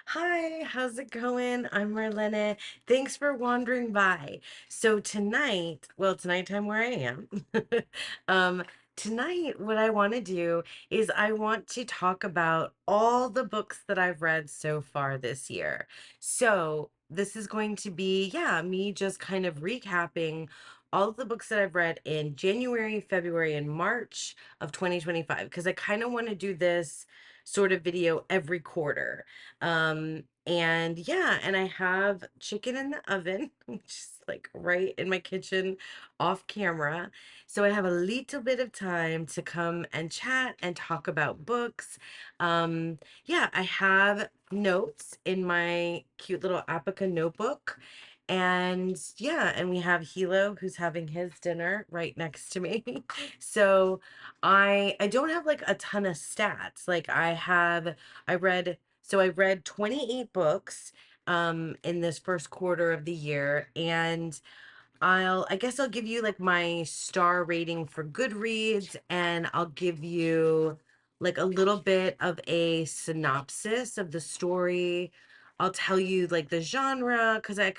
Hi, how's it going? I'm Marlene. Thanks for wandering by. So tonight, well, it's nighttime where I am. Um, Tonight, what I want to do is I want to talk about all the books that I've read so far this year. So this is going to be, yeah, me just kind of recapping all of the books that I've read in January, February, and March of 2025, because I kind of want to do this sort of video every quarter. And yeah, and I have chicken in the oven, which is like right in my kitchen off camera. So I have a little bit of time to come and chat and talk about books. Yeah, I have notes in my cute little Apica notebook. And yeah, and we have Hilo who's having his dinner right next to me. So I don't have like a ton of stats. I read 28 books in this first quarter of the year, and I guess I'll give you like my star rating for Goodreads, and I'll give you like a little bit of a synopsis of the story. I'll tell you like the genre because I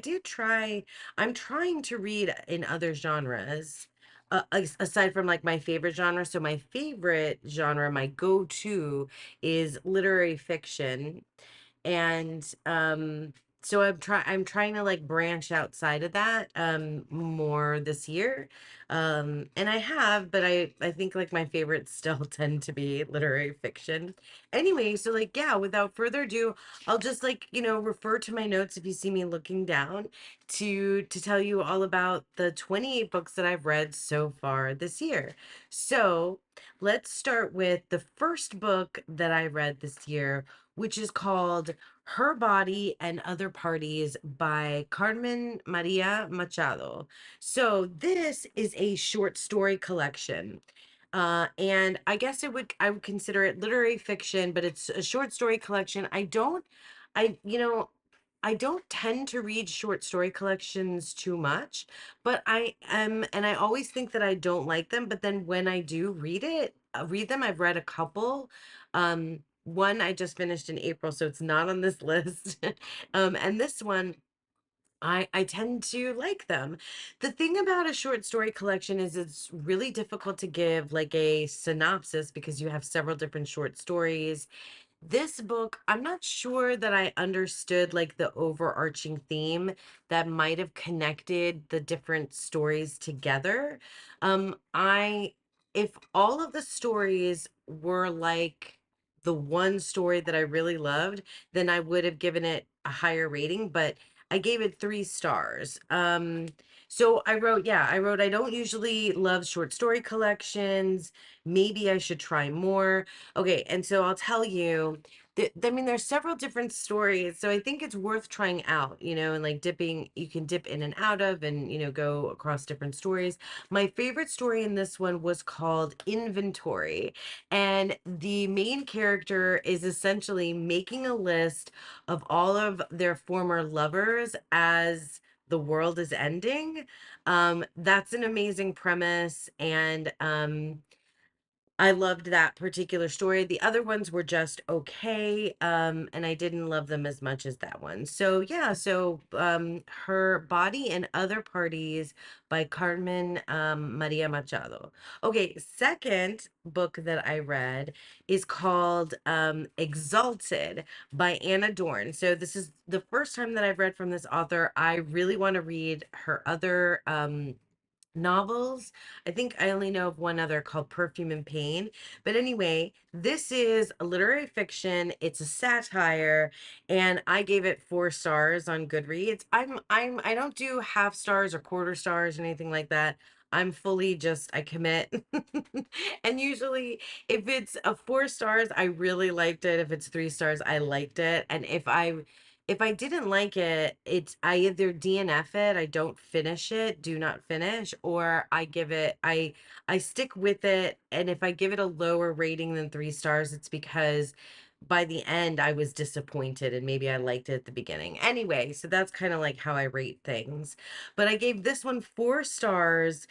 did try. I'm trying to read in other genres. Aside from like my favorite genre, so my favorite genre, my go-to is literary fiction, and so I'm trying to like branch outside of that more this year. And I have, but I think like my favorites still tend to be literary fiction. Anyway, so like yeah, without further ado, I'll just like, refer to my notes if you see me looking down to tell you all about the 28 books that I've read so far this year. So, let's start with the first book that I read this year, which is called Her Body and Other Parties by Carmen Maria Machado. So this is a short story collection. And I guess I would consider it literary fiction, but it's a short story collection. I you know I don't tend to read short story collections too much, but I am, and I always think that I don't like them, but then when I do read them, I've read a couple. One I just finished in April, so it's not on this list. And this one, I tend to like them. The thing about a short story collection is it's really difficult to give like a synopsis because you have several different short stories. This book, I'm not sure that I understood like the overarching theme that might have connected the different stories together. I If all of the stories were like the one story that I really loved, then I would have given it a higher rating, but I gave it 3 stars. So I don't usually love short story collections. Maybe I should try more. Okay, and so I'll tell you that, I mean, there's several different stories, so I think it's worth trying out, and like you can dip in and out of and, go across different stories. My favorite story in this one was called Inventory, and the main character is essentially making a list of all of their former lovers as the world is ending. That's an amazing premise, and I loved that particular story. The other ones were just okay, and I didn't love them as much as that one. So yeah, Her Body and Other Parties by Carmen Maria Machado. Okay, second book that I read is called Exalted by Anna Dorn. So this is the first time that I've read from this author. I really want to read her other novels. I think I only know of one other called Perfume and Pain. But anyway, this is a literary fiction. It's a satire, and I gave it 4 stars on Goodreads. I don't do half stars or quarter stars or anything like that. I'm fully just I commit. And usually if it's a 4 stars, I really liked it. If it's 3 stars, I liked it. And if I didn't like it, it's I either DNF it, I don't finish it, do not finish, or I stick with it. And if I give it a lower rating than 3 stars, it's because by the end I was disappointed, and maybe I liked it at the beginning. Anyway, so that's kind of like how I rate things. But I gave this one 4 stars.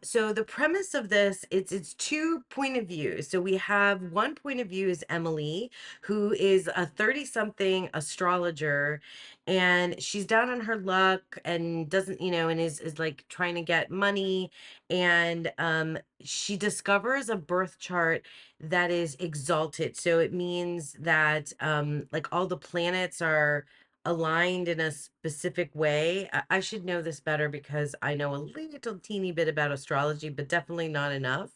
So the premise of this, it's two point of view. So we have one point of view is Emily, who is a 30 something astrologer, and she's down on her luck and doesn't, and is like trying to get money, and she discovers a birth chart that is exalted. So it means that like all the planets are aligned in a specific way. I should know this better because I know a little teeny bit about astrology, but definitely not enough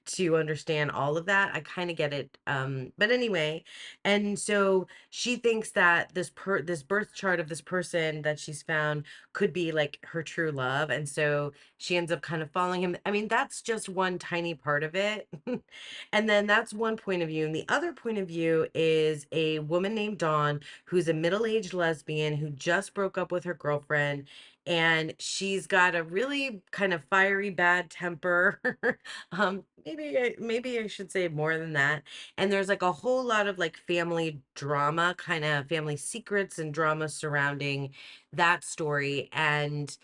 to understand all of that. I kind of get it. But anyway, and so she thinks that this birth chart of this person that she's found could be like her true love. And so she ends up kind of following him. I mean, that's just one tiny part of it. And then that's one point of view. And the other point of view is a woman named Dawn, who's a middle-aged lesbian who just broke up with her girlfriend. And she's got a really kind of fiery bad temper. Maybe I should say more than that. And there's like a whole lot of like family drama, kind of family secrets and drama surrounding that story. And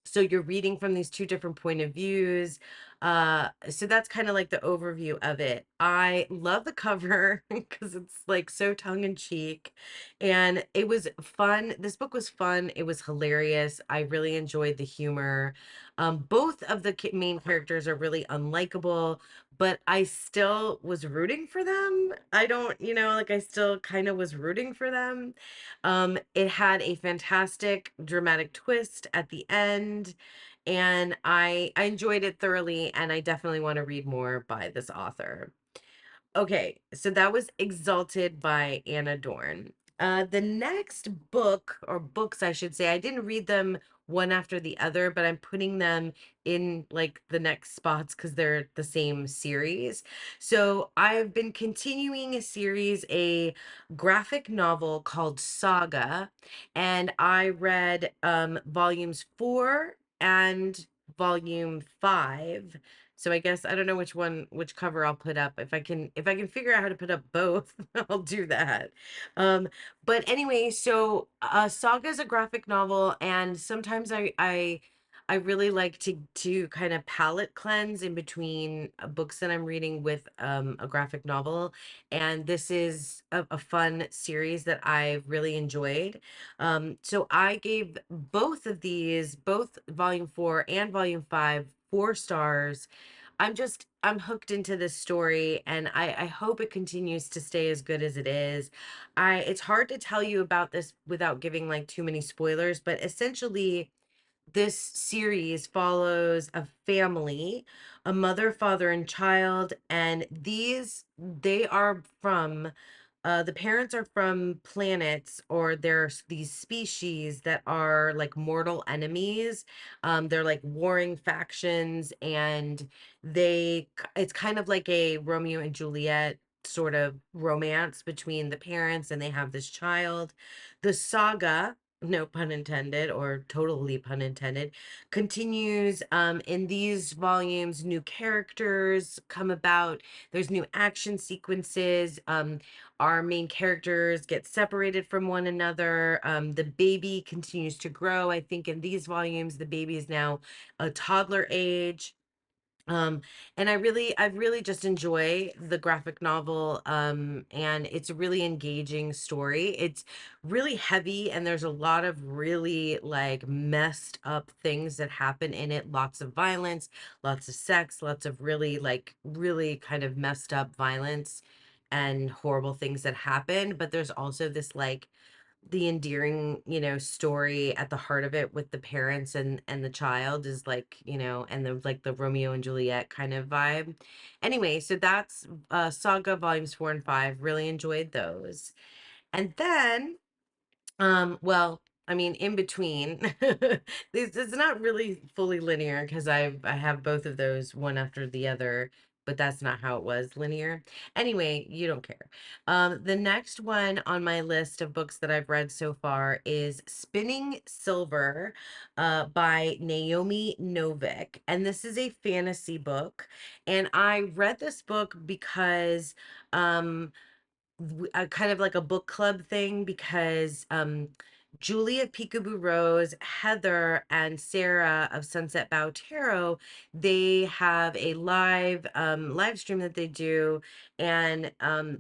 so you're reading from these two different point of views. So that's kind of like the overview of it. I love the cover because it's like so tongue in cheek, and it was fun. This book was fun. It was hilarious. I really enjoyed the humor. Both of the main characters are really unlikable, but I still was rooting for them. I don't, like I still kind of was rooting for them. It had a fantastic dramatic twist at the end, and I enjoyed it thoroughly, and I definitely want to read more by this author. Okay, so that was Exalted by Anna Dorn. The next book, or books, I should say, I didn't read them one after the other, but I'm putting them in like the next spots because they're the same series. So I've been continuing a series, a graphic novel called Saga, and I read volumes 4 and volume 5. So I guess I don't know which cover I'll put up. If I can figure out how to put up both, I'll do that. Um, but anyway, so Saga is a graphic novel, and sometimes I really like to kind of palette cleanse in between books that I'm reading with a graphic novel, and this is a fun series that I've really enjoyed. So I gave both of these, both volume 4 and volume 5, 4 stars. I'm hooked into this story, and I hope it continues to stay as good as it is. It's hard to tell you about this without giving like too many spoilers, but essentially this series follows a family, a mother, father, and child, and they are from the parents are from planets, or there's these species that are like mortal enemies. They're like warring factions, and it's kind of like a Romeo and Juliet sort of romance between the parents, and they have this child. The saga, no pun intended, or totally pun intended, continues. In these volumes, new characters come about. There's new action sequences. Our main characters get separated from one another. The baby continues to grow. I think in these volumes, the baby is now a toddler age. Um, and I really just enjoy the graphic novel, and it's a really engaging story. It's really heavy, and there's a lot of really like messed up things that happen in it. Lots of violence, lots of sex, lots of really kind of messed up violence and horrible things that happen. But there's also this like the endearing, story at the heart of it with the parents and the child is like, and the like the Romeo and Juliet kind of vibe. Anyway, so that's Saga volumes 4 and 5. Really enjoyed those. And then well, I mean, in between, this it's not really fully linear because I have both of those one after the other, but that's not how it was linear. Anyway, you don't care. The next one on my list of books that I've read so far is Spinning Silver, by Naomi Novik, and this is a fantasy book. And I read this book because, um kind of like a book club thing because Julie of Peekaboo Rose, Heather, and Sarah of Sunset Bow Tarot, they have a live stream that they do, and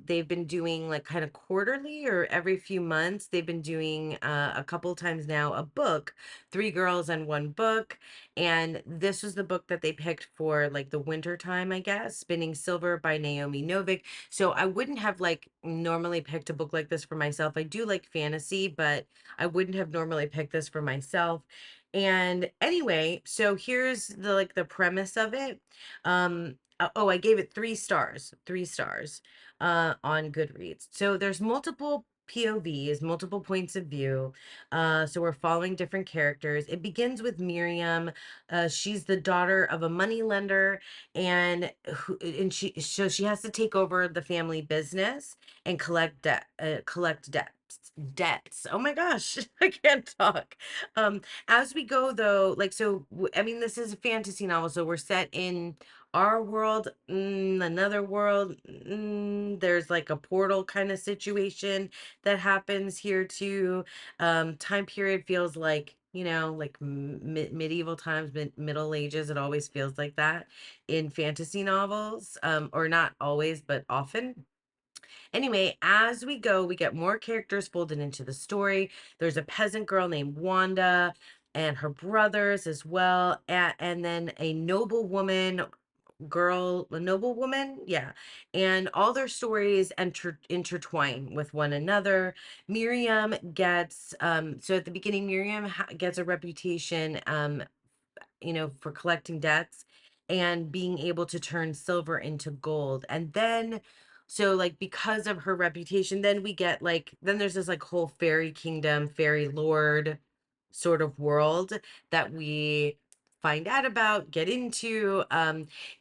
they've been doing like kind of quarterly or every few months. They've been doing a couple times now a book, three girls and one book, and this was the book that they picked for like the winter time, I guess, Spinning Silver by Naomi Novik. So I wouldn't have like normally picked a book like this for myself. I do like fantasy, but I wouldn't have normally picked this for myself. And anyway, so here's the like the premise of it. Oh, I gave it 3 stars, 3 stars on Goodreads. So there's multiple POVs, multiple points of view. So we're following different characters. It begins with Miriam. She's the daughter of a money lender, and she has to take over the family business and collect debts. Oh my gosh, I can't talk. As we go though, like I mean, this is a fantasy novel, so we're set in our world, another world. There's like a portal kind of situation that happens here too. Time period feels like, like medieval times, Middle Ages. It always feels like that in fantasy novels, or not always, but often. Anyway, as we go, we get more characters folded into the story. There's a peasant girl named Wanda and her brothers as well, and then a noblewoman girl, a noblewoman, yeah, and all their stories intertwine with one another. Miriam gets so at the beginning, Miriam gets a reputation, for collecting debts and being able to turn silver into gold. And then, so like because of her reputation, then we get like, then there's this like whole fairy kingdom, fairy lord sort of world that we find out about, get into.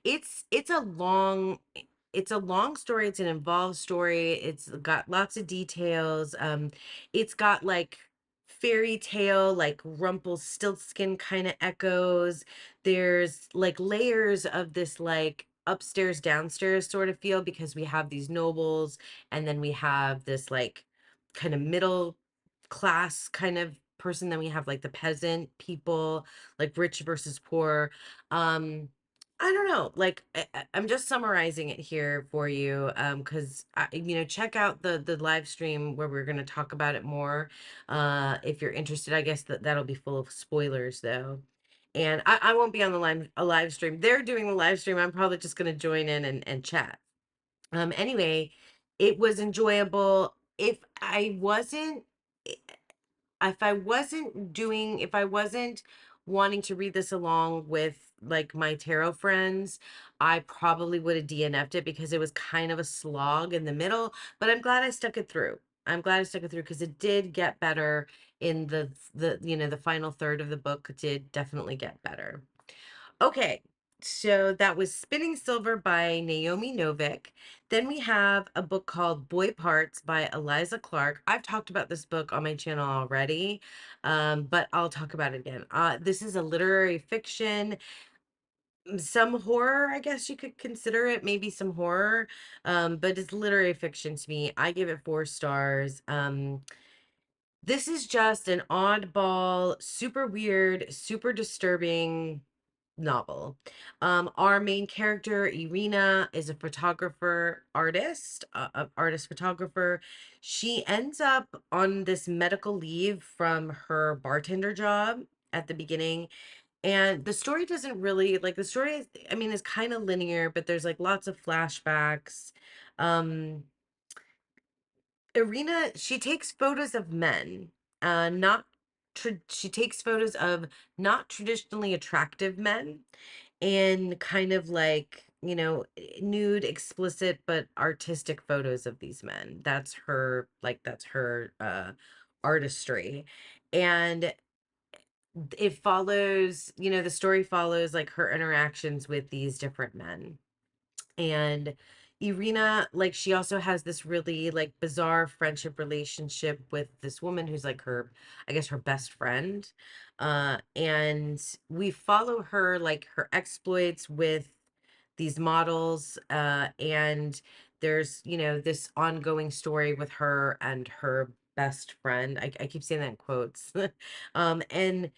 It's a long story. It's an involved story. It's got lots of details. It's got like fairy tale, like Rumpelstiltskin kind of echoes. There's like layers of this like upstairs downstairs sort of feel because we have these nobles, and then we have this like kind of middle class kind of person, then we have like the peasant people, like rich versus poor. I don't know, like I'm just summarizing it here for you, because check out the live stream where we're going to talk about it more, if you're interested. I guess that'll be full of spoilers though, and I won't be on a live stream. They're doing the live stream. I'm probably just going to join in and chat. Anyway, it was enjoyable. If I wasn't wanting to read this along with like my tarot friends, I probably would have DNF'd it because it was kind of a slog in the middle, but I'm glad I stuck it through. I'm glad I stuck it through because it did get better in the final third of the book. Did definitely get better. Okay, so that was Spinning Silver by Naomi Novik. Then we have a book called Boy Parts by Eliza Clark. I've talked about this book on my channel already, but I'll talk about it again. This is a literary fiction, some horror, I guess you could consider it, maybe some horror, but it's literary fiction to me. I give it 4 stars. This is just an oddball, super weird, super disturbing novel. Our main character, Irina, is a photographer artist, artist photographer. She ends up on this medical leave from her bartender job at the beginning. And the story doesn't really like the story is, I mean, is kind of linear, but there's like lots of flashbacks. Um, Irina, she takes photos of men, not she takes photos of not traditionally attractive men, and kind of like, nude, explicit, but artistic photos of these men. That's her artistry. And it follows, the story follows like her interactions with these different men. And Irina, like, she also has this really like bizarre friendship relationship with this woman who's like her, I guess, her best friend. And we follow her, like her exploits with these models, and there's, this ongoing story with her and her best friend. I keep saying that in quotes. And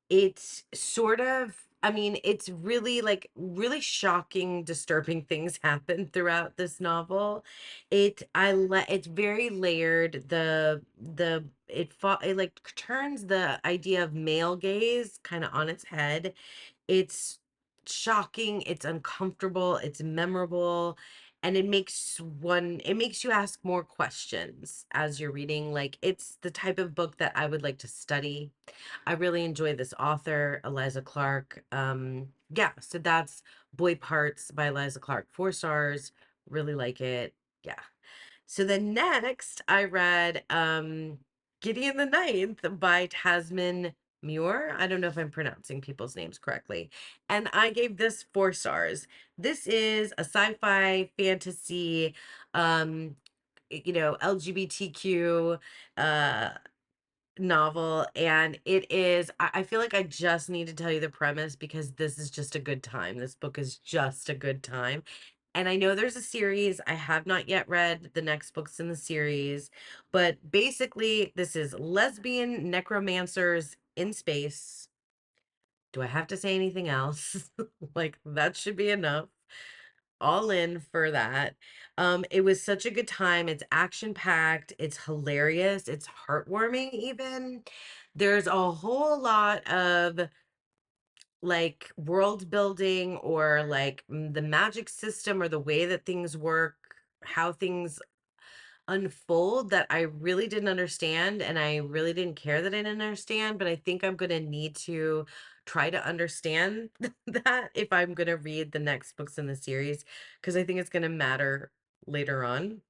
it's sort of, I mean, it's really like really shocking, disturbing things happen throughout this novel. It's very layered. It like turns the idea of male gaze kind of on its head. It's shocking, it's uncomfortable, it's memorable, and it makes you ask more questions as you're reading. Like, it's the type of book that I would like to study. I really enjoy this author, Eliza Clark. Yeah, so that's Boy Parts by Eliza Clark. 4 stars. Really like it. Yeah. So then next I read Gideon the Ninth by Tasman Muir. I don't know if I'm pronouncing people's names correctly. And I gave this 4 stars. This is a sci-fi fantasy, um, LGBTQ uh novel, and I feel like I just need to tell you the premise because this is just a good time. This book is just a good time. And I know there's a series. I have not yet read the next books in the series, but basically this is lesbian necromancers in space. Do I have to say anything else? Like, that should be enough. All in for that. It was such a good time. It's action packed, it's hilarious, it's heartwarming even. There's a whole lot of like world building, or like the magic system, or the way that things work, how things unfold, that I really didn't understand, and I really didn't care that I didn't understand, but I think I'm going to need to try to understand that if I'm going to read the next books in the series, because I think it's going to matter later on.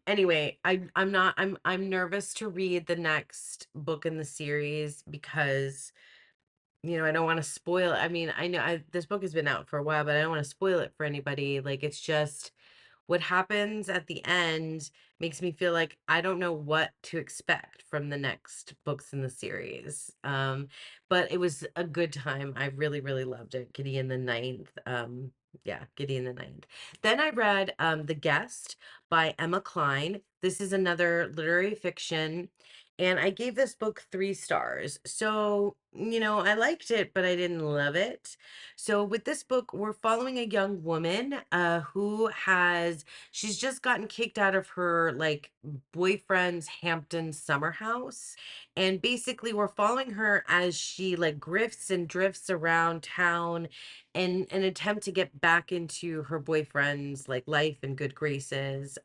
Anyway, I'm nervous to read the next book in the series because I don't want to spoil. I mean, I know this book has been out for a while, but I don't want to spoil it for anybody. Like, it's just what happens at the end makes me feel like I don't know what to expect from the next books in the series. But it was a good time. I really, really loved it. Gideon the Ninth. Yeah, Gideon the Ninth. Then I read The Guest by Emma Cline. This is another literary fiction. And I gave this book 3 stars. So, I liked it, but I didn't love it. So with this book, we're following a young woman she's just gotten kicked out of her like boyfriend's Hampton summer house. And basically we're following her as she like grifts and drifts around town in an attempt to get back into her boyfriend's like life and good graces.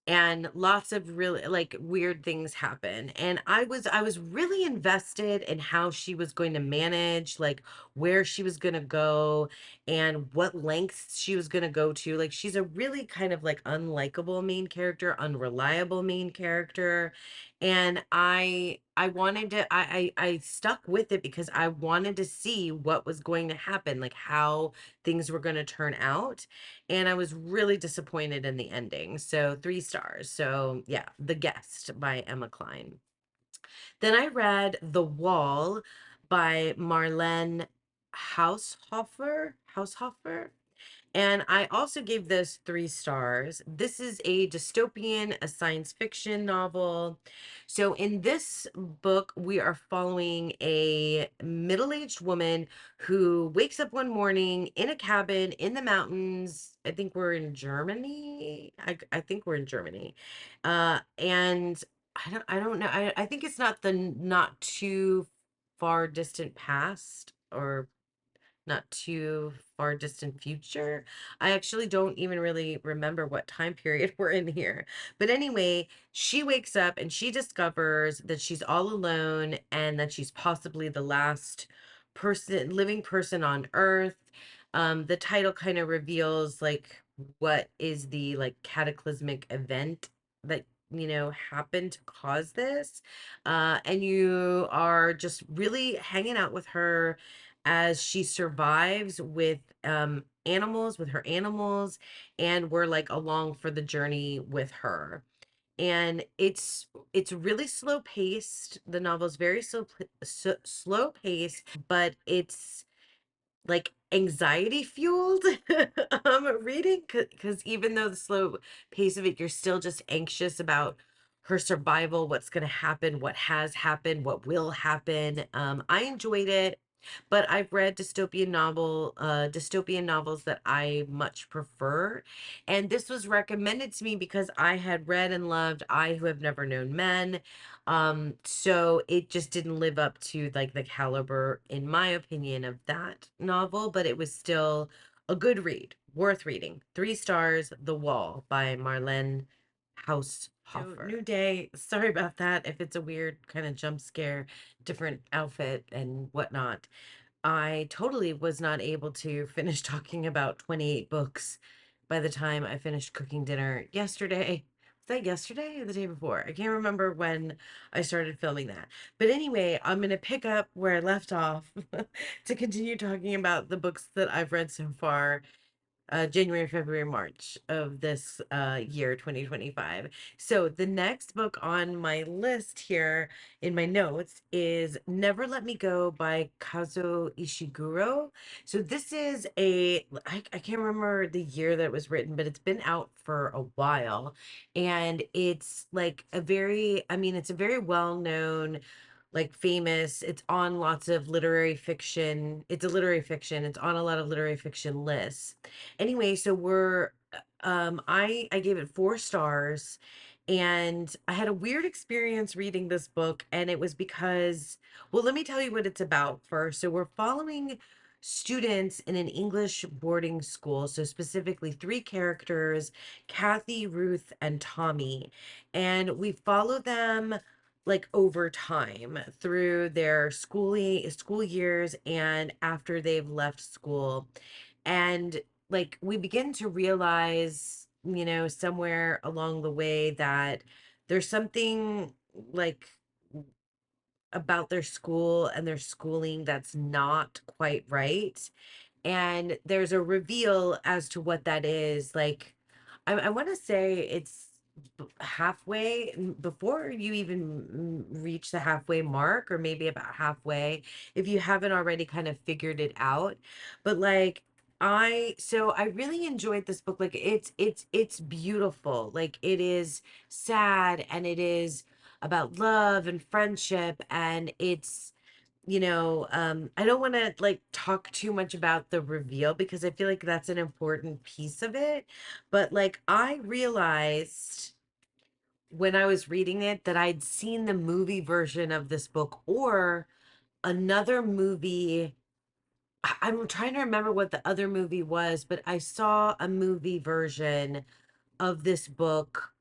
And lots of really like weird things happen, and I was really invested in how she was going to manage, like where she was going to go and what lengths she was going to go to. Like, she's a really kind of like unlikable main character, unreliable main character, and I wanted to I stuck with it because I wanted to see what was going to happen, like how things were going to turn out, and I was really disappointed in the ending. So 3 stars. So yeah, The Guest by Emma Cline. Then I read The Wall by Marlene Haushofer. And I also gave this 3 stars. This is a dystopian, a science fiction novel. So in this book, we are following a middle-aged woman who wakes up one morning in a cabin in the mountains. I think we're in Germany. I think we're in Germany. And I don't know. I think it's not too far distant past, or not too far distant future. I actually don't even really remember what time period we're in here. But anyway, she wakes up and she discovers that she's all alone and that she's possibly the last living person on Earth. The title kind of reveals like what is the like cataclysmic event that happened to cause this. And you are just really hanging out with her as she survives with her animals, and we're like along for the journey with her. And it's really slow paced. The novel's very slow paced, but it's like anxiety fueled reading, because even though the slow pace of it, you're still just anxious about her survival, what's going to happen, what has happened, what will happen. I enjoyed it, but I've read dystopian novels that I much prefer, and this was recommended to me because I had read and loved I Who Have Never Known Men. So it just didn't live up to like the caliber, in my opinion, of that novel, but it was still a good read, worth reading. 3 stars, The Wall by Marlene Haushofer. So, new day. Sorry about that if it's a weird kind of jump scare, different outfit and whatnot. I totally was not able to finish talking about 28 books by the time I finished cooking dinner yesterday. Was that yesterday or the day before? I can't remember when I started filming that. But anyway, I'm going to pick up where I left off to continue talking about the books that I've read so far, January, February, March of this year, 2025. So the next book on my list here in my notes is Never Let Me Go by Kazuo Ishiguro. So this is I can't remember the year that it was written, but it's been out for a while. And it's like I mean, it's a very well known, like famous, it's on lots of literary fiction. It's a literary fiction. It's on a lot of literary fiction lists. Anyway, so I gave it 4 stars, and I had a weird experience reading this book, and it was because, well, let me tell you what it's about first. So we're following students in an English boarding school, so specifically 3 characters, Kathy, Ruth, and Tommy, and we follow them like over time through their school years and after they've left school. And like we begin to realize, somewhere along the way that there's something like about their school and their schooling that's not quite right, and there's a reveal as to what that is. Like, I want to say it's halfway, before you even reach the halfway mark, or maybe about halfway, if you haven't already kind of figured it out. But like, I really enjoyed this book. Like, it's beautiful. Like, it is sad, and it is about love and friendship, and it's, I don't want to like talk too much about the reveal because I feel like that's an important piece of it. But like, I realized when I was reading it that I'd seen the movie version of this book, or another movie. I'm trying to remember what the other movie was, but I saw a movie version of this book,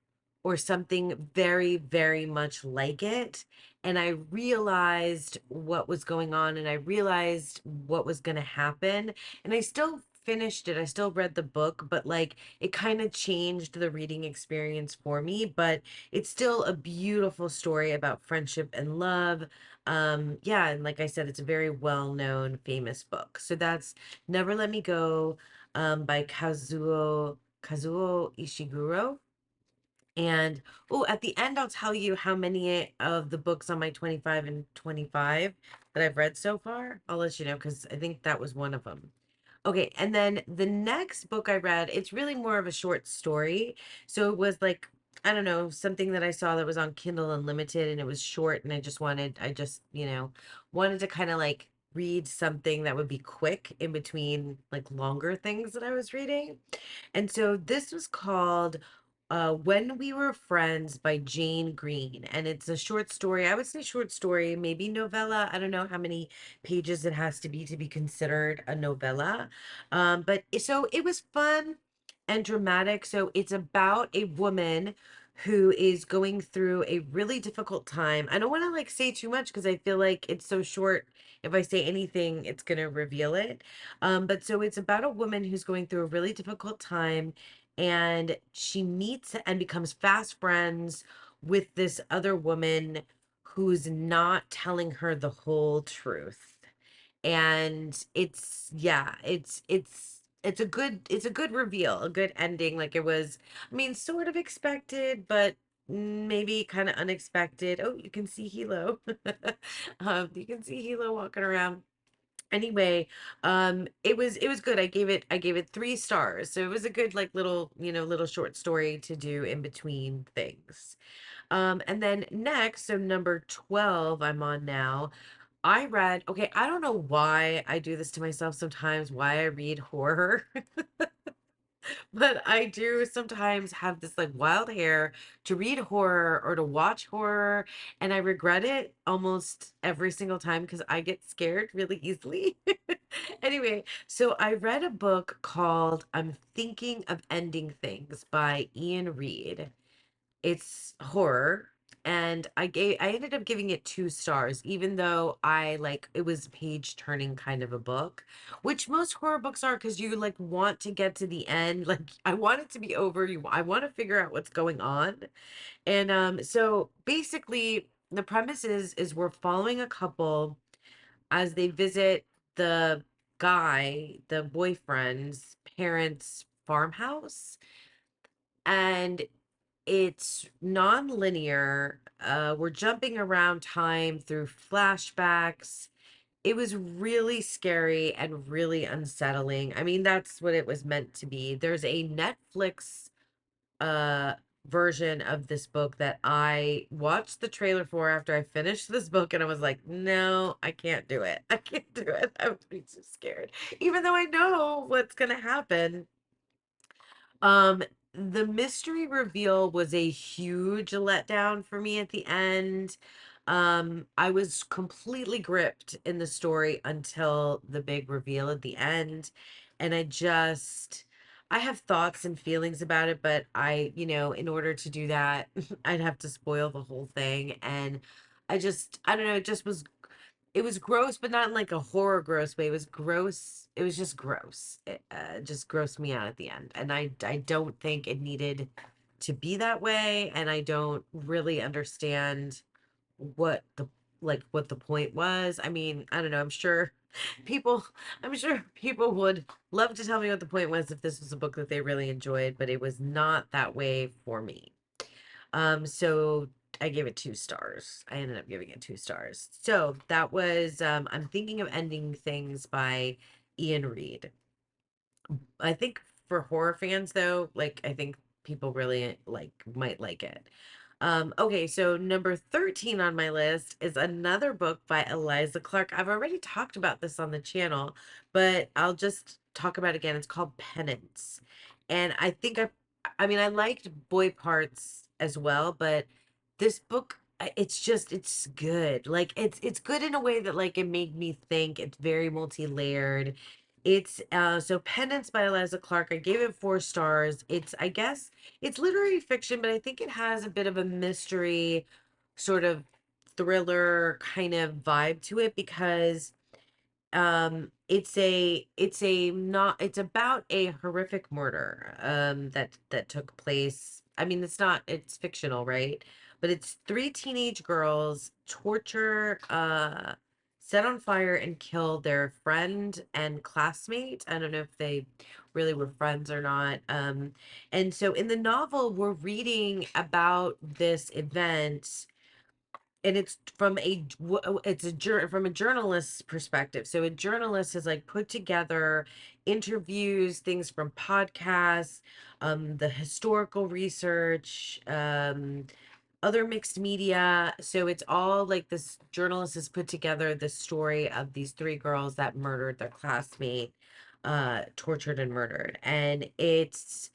or something very, very much like it. And I realized what was going on, and I realized what was going to happen. And I still finished it. I still read the book, but like, it kind of changed the reading experience for me. But it's still a beautiful story about friendship and love. Yeah, and like I said, it's a very well-known, famous book. So that's Never Let Me Go, by Kazuo Ishiguro. And oh, at the end, I'll tell you how many of the books on my 25 and 25 that I've read so far. I'll let you know because I think that was one of them. Okay, and then the next book I read, it's really more of a short story. So it was like, I don't know, something that I saw that was on Kindle Unlimited, and it was short, and I just, wanted to kind of like read something that would be quick in between like longer things that I was reading. And so this was called When We Were Friends by Jane Green. And it's a short story. I would say short story, maybe novella. I don't know how many pages it has to be considered a novella. So it was fun and dramatic. So it's about a woman who is going through a really difficult time. I don't want to like say too much because I feel like it's so short. If I say anything, it's going to reveal it. But so it's about a woman who's going through a really difficult time, and she meets and becomes fast friends with this other woman who's not telling her the whole truth. And it's a good reveal, a good ending. Like, it was, I mean, sort of expected, but maybe kind of unexpected. Oh, you can see Hilo. You can see Hilo walking around. Anyway, it was good. I gave it 3 stars. So it was a good like little, little short story to do in between things. And then next, so number 12 I'm on now. I read, okay, I don't know why I do this to myself sometimes, why I read horror. But I do sometimes have this like wild hair to read horror or to watch horror, and I regret it almost every single time because I get scared really easily. Anyway, so I read a book called I'm Thinking of Ending Things by Ian Reed. It's horror, and I ended up giving it 2 stars, even though I like it was page turning kind of a book, which most horror books are because you like want to get to the end. Like I want it to be over. I want to figure out what's going on. And so basically the premise is we're following a couple as they visit the the boyfriend's parents' farmhouse. And it's non-linear. We're jumping around time through flashbacks. It was really scary and really unsettling. I mean, that's what it was meant to be. There's a Netflix uh version of this book that I watched the trailer for after I finished this book, and I was like, no, I can't do it. I can't do it. I would be too scared. Even though I know what's gonna happen. Um, the mystery reveal was a huge letdown for me at the end. I was completely gripped in the story until the big reveal at the end. And I have thoughts and feelings about it, but in order to do that, I'd have to spoil the whole thing. And I don't know, it was gross, but not in like a horror gross way. It was gross. It was just gross. It just grossed me out at the end. And I don't think it needed to be that way. And I don't really understand what what the point was. I mean, I don't know. People, I'm sure people would love to tell me what the point was if this was a book that they really enjoyed, but it was not that way for me. So I gave it 2 stars. I ended up giving it 2 stars. So that was I'm Thinking of Ending Things by Ian Reed. I think for horror fans though, like I think people really might like it. Okay, so number 13 on my list is another book by Eliza Clark. I've already talked about this on the channel, but I'll just talk about it again. It's called Penance. And I mean I liked Boy Parts as well, but this book it's good. Like it's good in a way that like it made me think. It's very multi-layered. It's so Penance by Eliza Clark. I gave it 4 stars. It's I guess it's literary fiction, but I think it has a bit of a mystery sort of thriller kind of vibe to it because it's a not it's about a horrific murder that took place. I mean, it's fictional, right? But it's 3 teenage girls set on fire and kill their friend and classmate. I don't know if they really were friends or not. And so in the novel we're reading about this event, and it's from a journalist's perspective. So a journalist has like put together interviews, things from podcasts, the historical research, other mixed media. So it's all like this journalist has put together the story of these 3 girls that murdered their classmate, tortured and murdered. And it's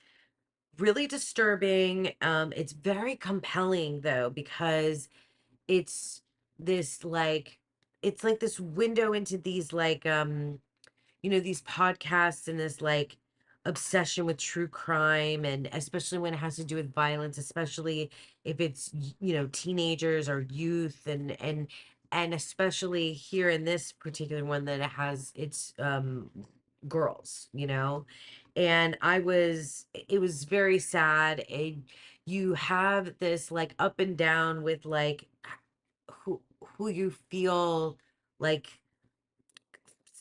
really disturbing. It's very compelling though, because it's this like it's like this window into these these podcasts and this like obsession with true crime, and especially when it has to do with violence, especially if it's teenagers or youth, and especially here in this particular one that it's girls, and it was very sad. You have this like up and down with like who you feel like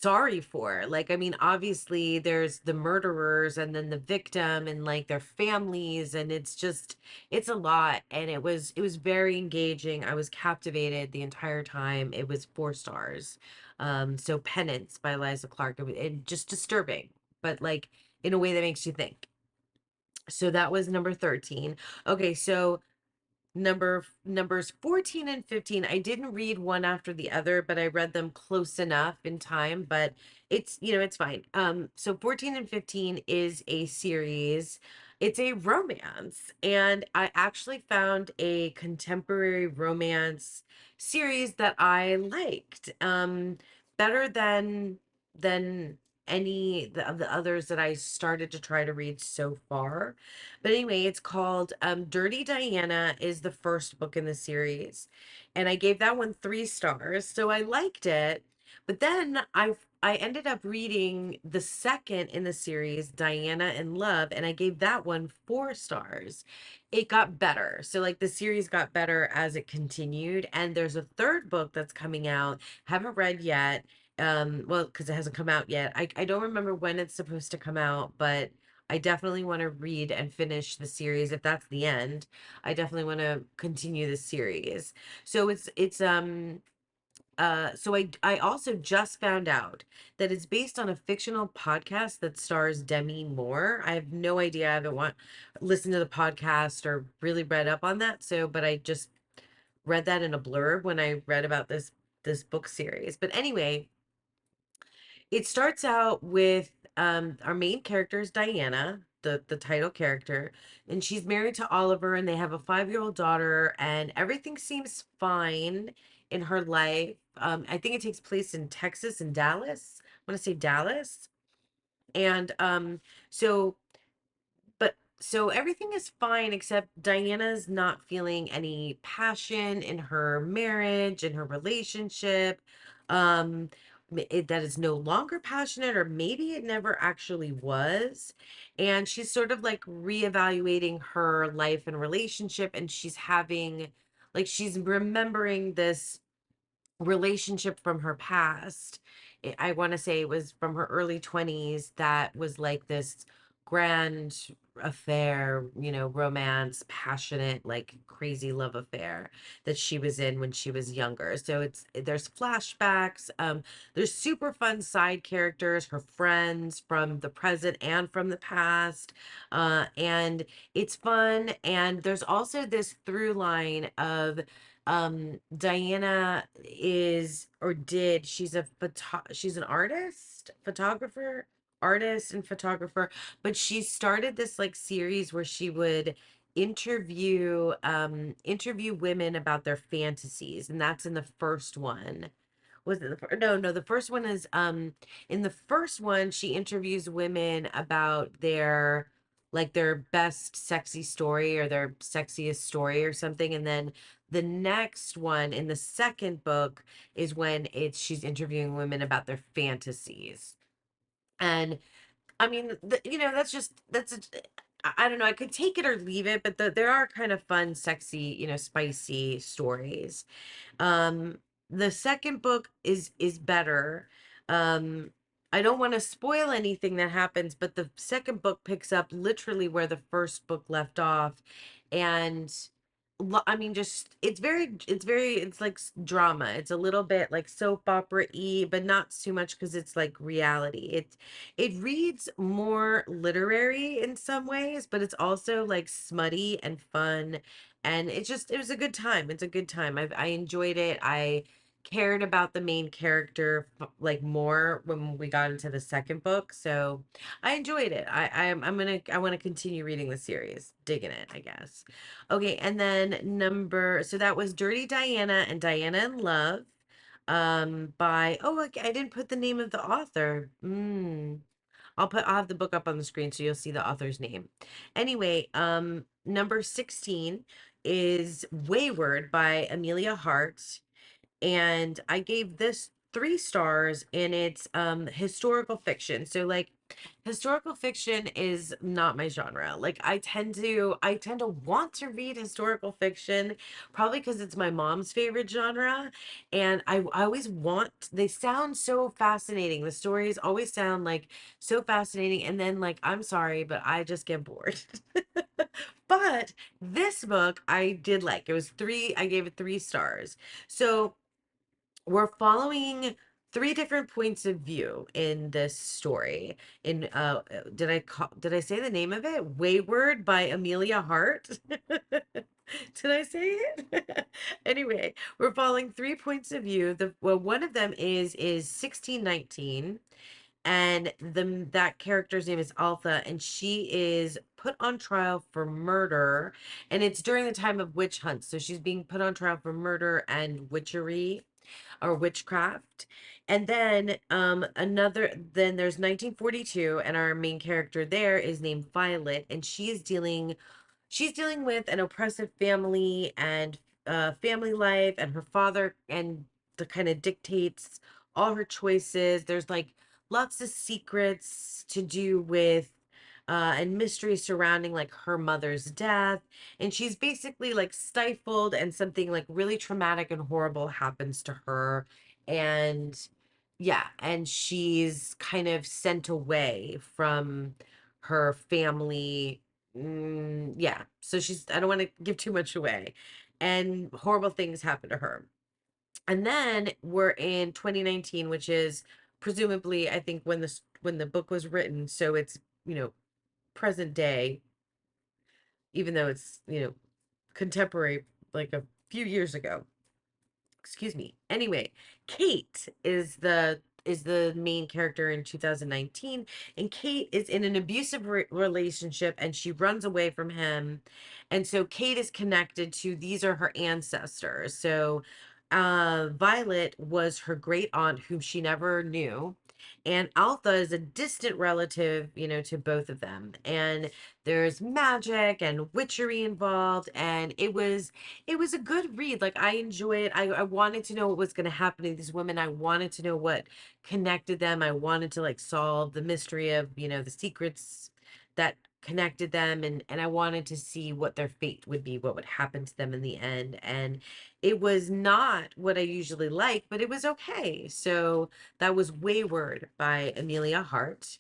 sorry for. Like, I mean, obviously there's the murderers and then the victim and like their families, and it's just it's a lot. And it was very engaging. I was captivated the entire time. It was 4 stars. So Penance by Liza Clark, and just disturbing, but like in a way that makes you think. So that was number 13. Okay, so numbers 14 and 15, I didn't read one after the other, but I read them close enough in time, but it's fine. So 14 and 15 is a series. It's a romance, and I actually found a contemporary romance series that I liked better than any of the others that I started to try to read so far. But anyway, it's called Dirty Diana is the first book in the series. And I gave that one 3 stars. So I liked it. But then I ended up reading the second in the series, Diana in Love, and I gave that one 4 stars. It got better. So like the series got better as it continued. And there's a third book that's coming out. Haven't read yet. Well, because it hasn't come out yet. I don't remember when it's supposed to come out, but I definitely want to read and finish the series. If that's the end, I definitely want to continue the series. So so I also just found out that it's based on a fictional podcast that stars Demi Moore. I have no idea. I haven't listened to the podcast or really read up on that. So, but I just read that in a blurb when I read about this book series. But anyway, it starts out with our main character is Diana, the title character, and she's married to Oliver, and they have a 5-year-old daughter, and everything seems fine in her life. I think it takes place in Texas and Dallas. I want to say Dallas. And so so everything is fine except Diana's not feeling any passion in her marriage, in her relationship. That is no longer passionate, or maybe it never actually was. And she's sort of like reevaluating her life and relationship, and she's remembering this relationship from her past. I want to say it was from her early 20s that was like this grand affair, romance, passionate, like crazy love affair that she was in when she was younger. So there's flashbacks, there's super fun side characters, her friends from the present and from the past. And it's fun, and there's also this through line of Diana is or did she's an artist and photographer, but she started this like series where she would interview women about their fantasies, and that's in the first one. Was it the no, the first one is in the first one she interviews women about their best sexy story or their sexiest story or something, and then the next one in the second book is when she's interviewing women about their fantasies. And I mean, I don't know. I could take it or leave it, but there are kind of fun, sexy, spicy stories. Um, the second book is better. Um, I don't want to spoil anything that happens, but the second book picks up literally where the first book left off, and I mean, just it's like drama. It's a little bit like soap opera-y, but not too much because it's like reality. It reads more literary in some ways, but it's also like smutty and fun, and it was a good time. It's a good time. I enjoyed it. I cared about the main character like more when we got into the second book, so I enjoyed it. I want to continue reading the series, digging it, I guess. Okay, and then so that was Dirty Diana and Diana in Love, by, oh, look, I didn't put the name of the author. I'll have the book up on the screen so you'll see the author's name. Anyway, number 16 is Wayward by Amelia Hart, and I gave this 3 stars, and it's historical fiction. So like Historical fiction is not my genre. Like I tend to want to read historical fiction probably because it's my mom's favorite genre, and I always want, they sound so fascinating. The stories always sound like so fascinating, and then like I'm sorry, but I just get bored. But this book I did like. It was 3, I gave it 3 stars. So we're following 3 different points of view in this story. In did I say the name of it? Wayward by Amelia Hart. Did I say it? Anyway, we're following 3 points of view. One of them is 1619, and that character's name is Alpha, and she is put on trial for murder, and it's during the time of witch hunts. So she's being put on trial for murder and witchery or witchcraft. And then then there's 1942, and our main character there is named Violet, and she's dealing with an oppressive family and family life, and her father and the kind of dictates all her choices. There's like lots of secrets to do with and mystery surrounding like her mother's death, and she's basically like stifled, and something like really traumatic and horrible happens to her, and yeah, and she's kind of sent away from her family. Yeah, so I don't want to give too much away, and horrible things happen to her. And then we're in 2019, which is presumably, I think, when the book was written, so it's, you know, present day, even though it's, contemporary, like a few years ago. Excuse me. Anyway, Kate is the main character in 2019, and Kate is in an abusive relationship, and she runs away from him. And so Kate is connected to, these are her ancestors. So Violet was her great aunt whom she never knew, and Alpha is a distant relative, to both of them. And there's magic and witchery involved, and it was a good read. Like I enjoyed. I wanted to know what was going to happen to these women. I wanted to know what connected them. I wanted to like solve the mystery of, the secrets that connected them, and I wanted to see what their fate would be, what would happen to them in the end. And it was not what I usually like, but it was okay. So that was Wayward by Amelia Hart.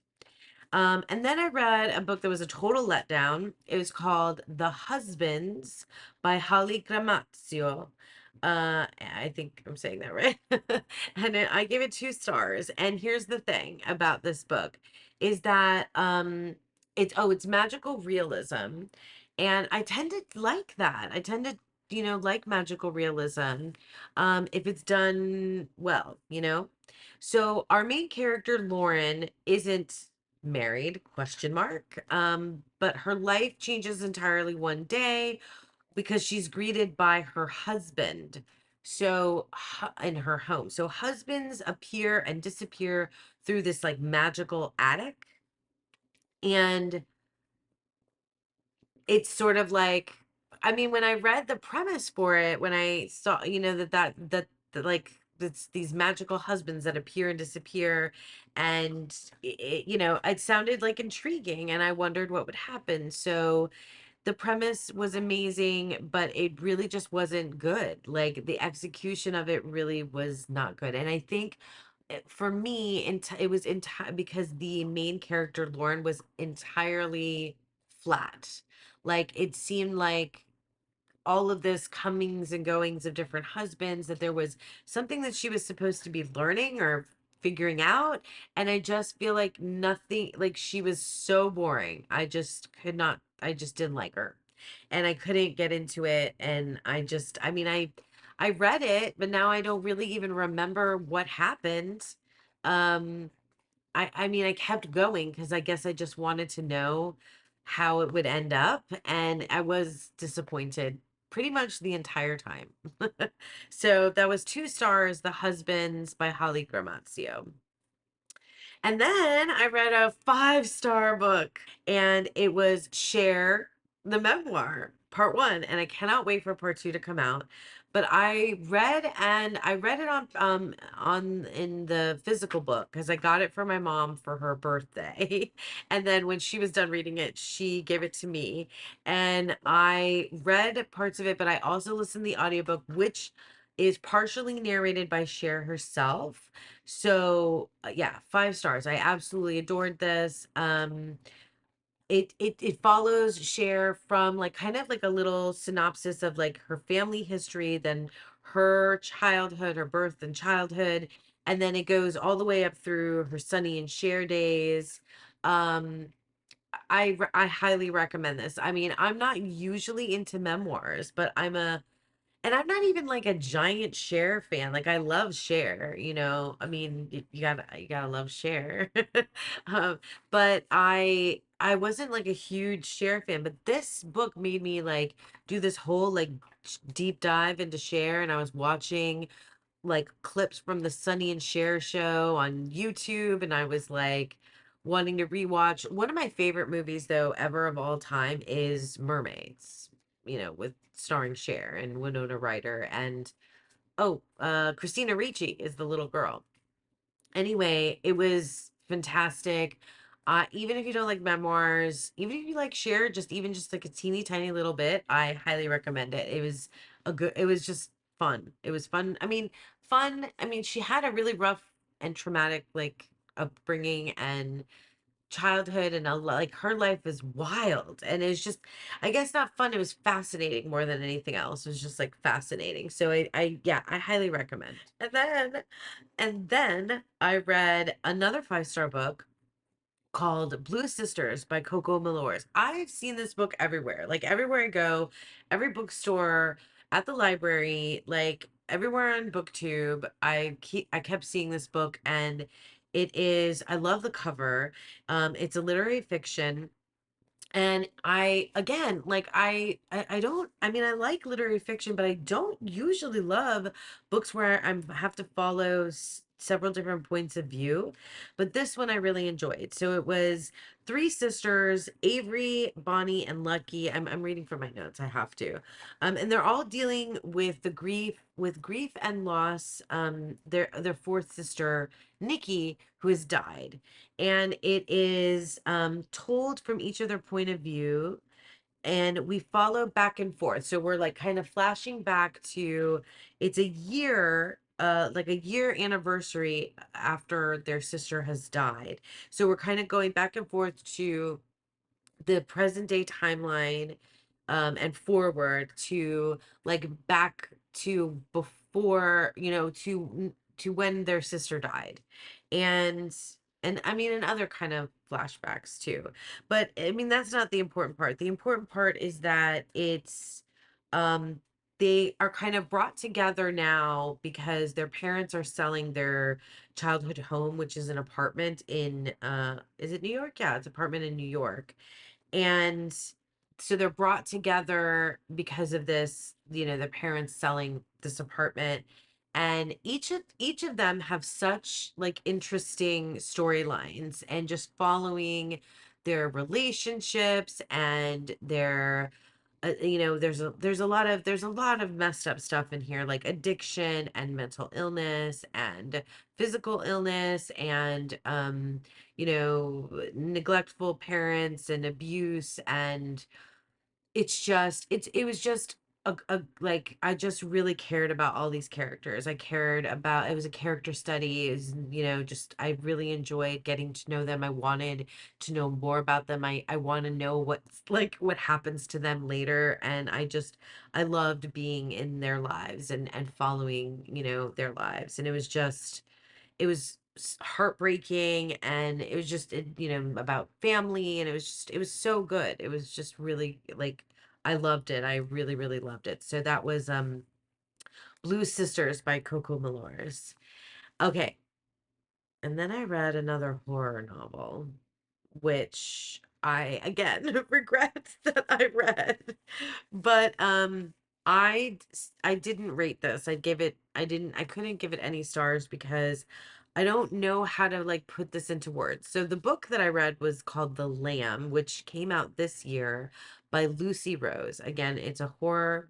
And then I read a book that was a total letdown. It was called The Husbands by Holly Gramazio. I think I'm saying that right. And I gave it 2 stars. And here's the thing about this book is that it's magical realism. And I tend to like that. I tend to, like magical realism if it's done well. So our main character, Lauren, isn't married, question mark, but her life changes entirely one day because she's greeted by her husband, so in her home. So husbands appear and disappear through this like magical attic, and it's sort of like, I mean, when I read the premise for it, when I saw, that like it's these magical husbands that appear and disappear, and it sounded like intriguing, and I wondered what would happen. So the premise was amazing, but it really just wasn't good. Like the execution of it really was not good. And I think for me, it was because the main character, Lauren, was entirely flat. Like it seemed like all of this comings and goings of different husbands, that there was something that she was supposed to be learning or figuring out. And I just feel like nothing, like she was so boring. I just didn't like her. And I couldn't get into it. And I mean, I read it, but now I don't really even remember what happened. Um, I mean, I kept going because I guess I just wanted to know how it would end up, and I was disappointed pretty much the entire time. So that was 2 stars, The Husbands by Holly Gramazio. And then I read a 5-star book, and it was Share, the memoir, part one, and I cannot wait for part two to come out. But I read it on in the physical book because I got it for my mom for her birthday. And then when she was done reading it, she gave it to me. And I read parts of it, but I also listened to the audiobook, which is partially narrated by Cher herself. So yeah, 5 stars. I absolutely adored this. It follows Cher from like kind of like a little synopsis of like her family history, then her childhood, her birth and childhood, and then it goes all the way up through her Sonny and Cher days. Um, I highly recommend this. I mean, I'm not usually into memoirs, but and I'm not even like a giant Cher fan. Like I love Cher, you know. I mean, you gotta love Cher. um, but I wasn't like a huge Cher fan. But this book made me like do this whole like deep dive into Cher, and I was watching like clips from the Sonny and Cher show on YouTube, and I was like wanting to rewatch. One of my favorite movies though ever of all time is Mermaids, you know, with starring Cher and Winona Ryder and Christina Ricci is the little girl. Anyway, it was fantastic. Even if you don't like memoirs, even if you like Cher, just even just like a teeny tiny little bit, I highly recommend it. It was just fun. It was fun. I mean, fun. I mean, she had a really rough and traumatic like upbringing and childhood, and like her life is wild, and it's just, I guess not fun. It was fascinating more than anything else. It was just like fascinating. So yeah, I highly recommend. And then I read another 5 star book called Blue Sisters by Coco Malors. I've seen this book everywhere. Like everywhere I go, every bookstore, at the library, like everywhere on BookTube, I kept seeing this book, and I love the cover. It's a literary fiction, and I again, like I don't, I mean, I like literary fiction, but I don't usually love books where have to follow several different points of view. But this one I really enjoyed. So it was three sisters, Avery, Bonnie, and Lucky. I'm reading from my notes. I have to. And they're all dealing with grief and loss. Their fourth sister, Nikki, who has died, and it is told from each of their point of view, and we follow back and forth, so we're like kind of flashing back to, it's a year, like a year anniversary after their sister has died, so we're kind of going back and forth to the present day timeline, and forward to like back to before, you know, to when their sister died, and I mean, and other kind of flashbacks too. But I mean, that's not the important part. The important part is that um they are kind of brought together now because their parents are selling their childhood home, which is an apartment in is it New York? Yeah, it's an apartment in New York. And so they're brought together because of this, you know, the parents selling this apartment, and each of them have such like interesting storylines, and just following their relationships and their you know, there's a lot of messed up stuff in here, like addiction and mental illness and physical illness, and you know, neglectful parents and abuse, and it was just like I just really cared about all these characters. I cared about, it was a character study. It was, you know, just I really enjoyed getting to know them. I wanted to know more about them. I want to know what's like what happens to them later, and I loved being in their lives and following, you know, their lives. And it was just, it was heartbreaking, and it was just you know, about family, and it was just, it was so good. It was just really like, I loved it. I really really loved it. So that was Blue Sisters by Coco Malors. Okay, and then I read another horror novel, which I again regret that I read. But I didn't rate this. I couldn't give it any stars because I don't know how to like put this into words. So the book that I read was called The Lamb, which came out this year by Lucy Rose. Again, it's a horror.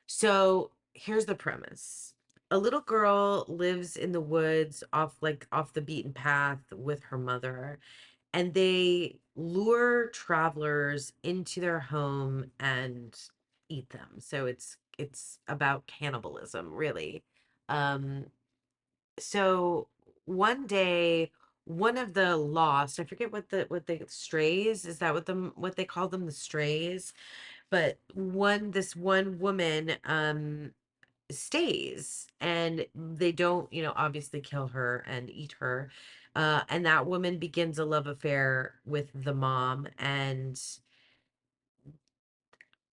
So here's the premise. A little girl lives in the woods off the beaten path with her mother, and they lure travelers into their home and eat them. So it's about cannibalism, really. Um, so one day, one of the lost, I forget what the strays, is that what they call them, the strays? But this one woman stays, and they don't, obviously kill her and eat her. And that woman begins a love affair with the mom, and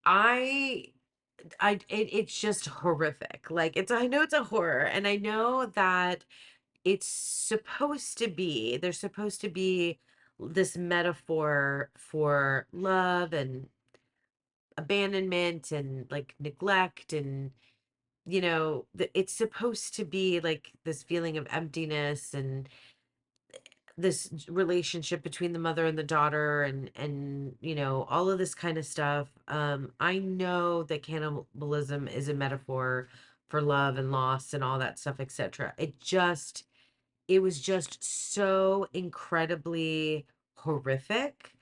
I it's just horrific. Like, I know it's a horror, and I know that there's supposed to be this metaphor for love and abandonment and like neglect, and it's supposed to be like this feeling of emptiness, and this relationship between the mother and the daughter, and all of this kind of stuff. I know that cannibalism is a metaphor for love and loss and all that stuff, etc. It was just so incredibly horrific.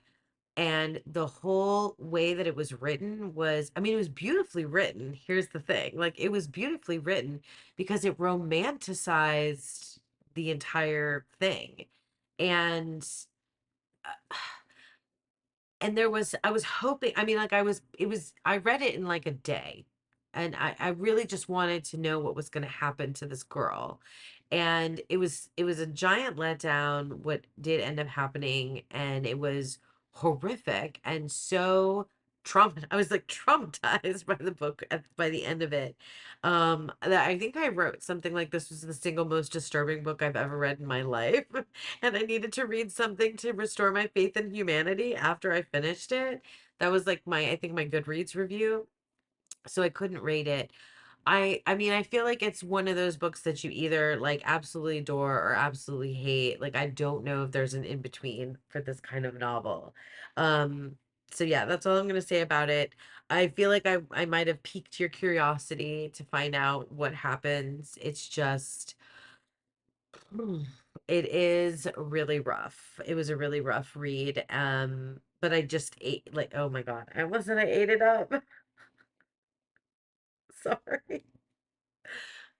And the whole way that it was written was, I mean, it was beautifully written. Here's the thing, like, it was beautifully written because it romanticized the entire thing. And there was, I was hoping, I mean, like, I read it in like a day, and I really just wanted to know what was going to happen to this girl. And it was a giant letdown what did end up happening, and it was horrific and so I was like traumatized by the book by the end of it. That I think I wrote something like, this was the single most disturbing book I've ever read in my life. And I needed to read something to restore my faith in humanity after I finished it. That was like I think my Goodreads review. So I couldn't rate it. I mean, I feel like it's one of those books that you either like absolutely adore or absolutely hate. Like, I don't know if there's an in between for this kind of novel. Um so yeah, that's all I'm going to say about it. I feel like I might have piqued your curiosity to find out what happens. It's just it is really rough. It was a really rough read. But I just ate, like, oh my God. I wasn't I ate it up. Sorry.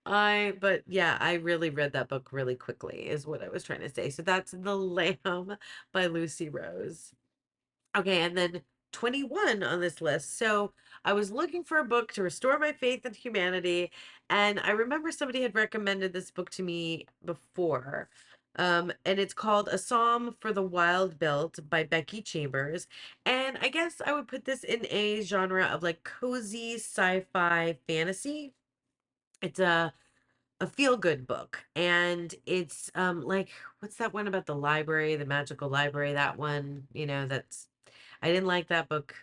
But yeah, I really read that book really quickly, is what I was trying to say. So that's The Lamb by Lucy Rose. Okay, and then 21 on this list. So I was looking for a book to restore my faith in humanity, and I remember somebody had recommended this book to me before. And it's called A Psalm for the Wild Built by Becky Chambers. And I guess I would put this in a genre of like cozy sci-fi fantasy. It's a feel good book, and it's like, what's that one about the library, the magical library, that one, that's, I didn't like that book.